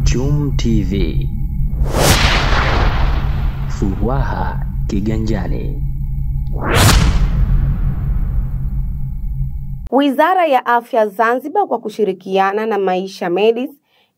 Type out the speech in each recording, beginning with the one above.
Chum TV. Furaha kiganjani. Wizara ya Afya Zanzibar kwa kushirikiana na Maisha Medis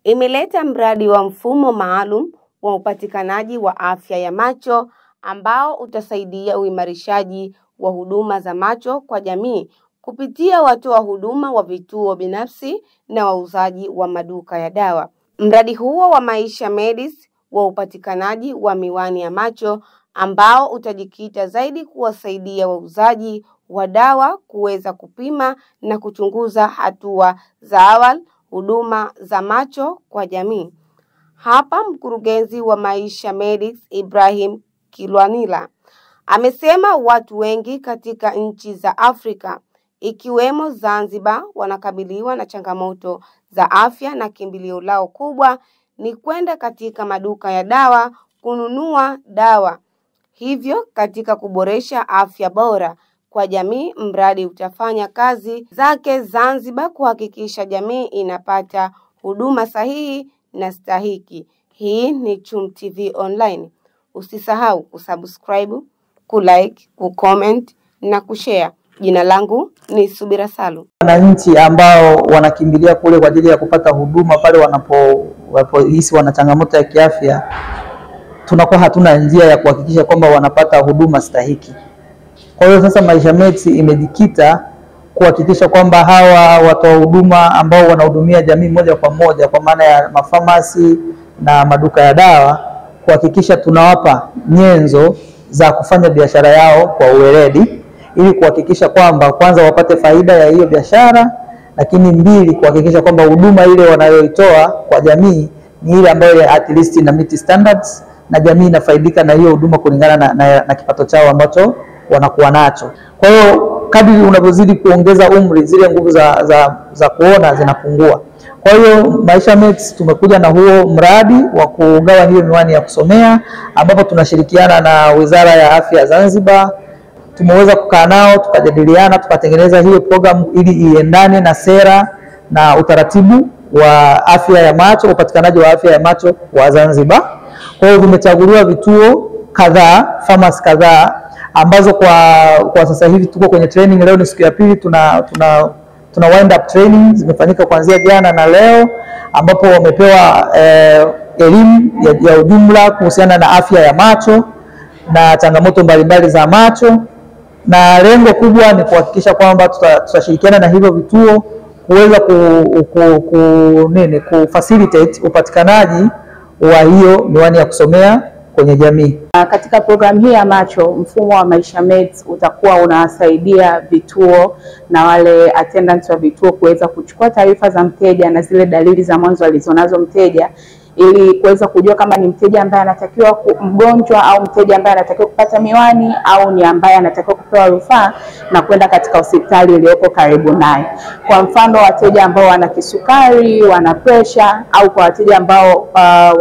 imeleta mradi wa mfumo maalum wa upatikanaji wa afya ya macho ambao utasaidia uimarishaji wa huduma za macho kwa jamii kupitia watoa huduma wa vituo binafsi na wauzaji wa maduka ya dawa. Mradi huo wa Maisha Medis wa upatikanaji wa miwani ya macho ambao utajikita zaidi kuwasaidia wauzaji wa dawa kuweza kupima na kuchunguza hatua za awali huduma za macho kwa jamii. Hapa mkurugenzi wa Maisha Medis Ibrahim Kilwanila amesema watu wengi katika nchi za Afrika ikiwemo Zanzibar wanakabiliwa na changamoto za afya na kimbilio lao kubwa ni kwenda katika maduka ya dawa kununua dawa. Hivyo katika kuboresha afya bora kwa jamii, mradi utafanya kazi zake Zanzibar kuhakikisha jamii inapata huduma sahihi na stahiki. Hii ni Chum TV Online. Usisahau kusubscribe, kulike, kucomment na kushare. Jina langu ni Subira Salu. Wananchi ambao wanakimbilia kule kwa ajili ya kupata huduma pale wanapohisi wana changamoto ya kiafya, tunakuwa hatuna njia ya kuhakikisha kwamba wanapata huduma stahiki. Kwa hiyo sasa Maisha Medis imejikita kuhakikisha kwamba hawa watoa huduma ambao wanahudumia jamii moja kwa moja kwa maana ya mafamasi na maduka ya dawa, kuhakikisha tunawapa nyenzo za kufanya biashara yao kwa uweledi ili kuhakikisha kwamba kwanza wapate faida ya hiyo biashara, lakini mbili kuhakikisha kwamba huduma ile wanayoitoa kwa jamii ni ile ambayo at least ina meet standards na jamii inafaidika na hiyo huduma kulingana na kipato chao ambacho wanakuwa nacho. Kwa hiyo kadri unavyozidi kuongeza umri, zile nguvu za kuona zinapungua. Kwa hiyo Maisha Medis tumekuja na huo mradi wa kugawa hiyo miwani ya kusomea ambapo tunashirikiana na Wizara ya Afya Zanzibar. Tumeweza kukaa nao, tukajadiliana, tukatengeneza hiyo program ili iendane na sera na utaratibu wa afya ya macho, upatikanaji wa afya ya macho wa Zanzibar. Kwa hiyo vimechaguliwa vituo kadhaa, pharmacy kadhaa ambazo kwa sasa hivi tuko kwenye training. Leo ni siku ya pili, tuna wind up training zimefanyika kuanzia jana na leo, ambapo wamepewa elimu ya ujumla kuhusiana na afya ya macho na changamoto mbalimbali za macho, na lengo kubwa ni kuhakikisha kwamba tutashirikiana na hivyo vituo kuweza kufacilitate upatikanaji wa hiyo miwani ya kusomea kwenye jamii. Katika programu hii ya macho, mfumo wa Maisha Medis utakuwa unawasaidia vituo na wale attendants wa vituo kuweza kuchukua taarifa za mteja na zile dalili za mwanzo alizonazo mteja ili kuweza kujua kama ni mteja ambaye anatakiwa mgonjwa au mteja ambaye anatakiwa kupata miwani au ni ambaye anatakiwa kupewa rufaa na kwenda katika hospitali iliyoko karibu naye. Kwa mfano wateja ambao wana kisukari, wana pressure, au kwa wateja ambao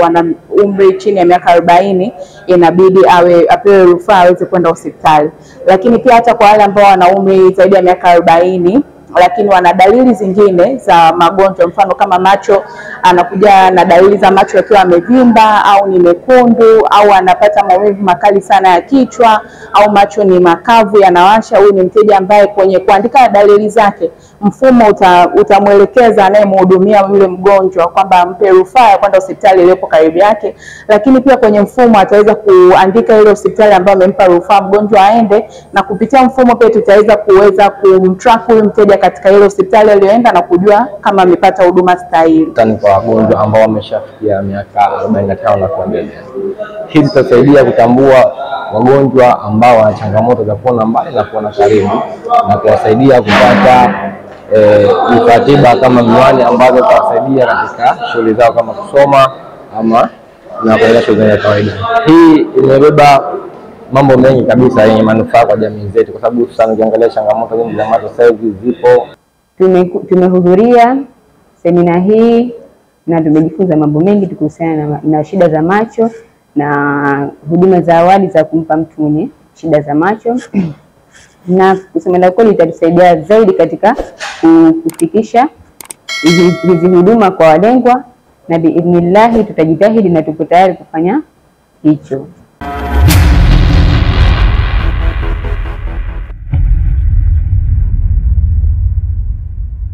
wana umri chini ya miaka 40 inabidi apewe rufaa aweze kwenda hospitali. Lakini pia hata kwa wale ambao wana umri zaidi ya miaka 40 lakini wana dalili zingine za magonjwa, mfano kama macho, anakuja na dalili za macho yakiwa amevimba au ni mekundu au anapata maumivu makali sana ya kichwa au macho ni makavu yanawasha, huyu ni mteja ambaye kwenye kuandika dalili zake mfumo utamwelekeza anayemhudumia yule mgonjwa kwamba ampe rufaa ya kwenda hospitali iliyopo karibu yake. Lakini pia kwenye mfumo ataweza kuandika ile hospitali ambayo amempa rufaa mgonjwa aende, na kupitia mfumo pia tutaweza kumtrack huyu mteja katika ile hospitali aliyoenda na kujua kama amepata huduma stahili. Tani kwa wagonjwa ambao wameshafikia miaka 45 na kuendelea. Hii itasaidia kutambua wagonjwa ambao wana changamoto za kuona mbali na kuona karibu na kuwasaidia kupata tiba kama miwani ambazo zitawasaidia katika shughuli zao kama kusoma ama na kuendelea shughuli za kawaida. Hii imebeba mambo mengi kabisa yenye manufaa kwa jamii zetu, kwa sababu sana ukiangalia changamoto nyingi za macho sasa hivi zipo. Tumehudhuria semina hii na tumejifunza mambo mengi kuhusiana na shida za macho na huduma za awali za kumpa mtu mwenye shida za macho. Na kusema kweli itatusaidia zaidi katika kufikisha hizi huduma kwa walengwa na biidhnillahi tutajitahidi na tupo tayari kufanya hicho.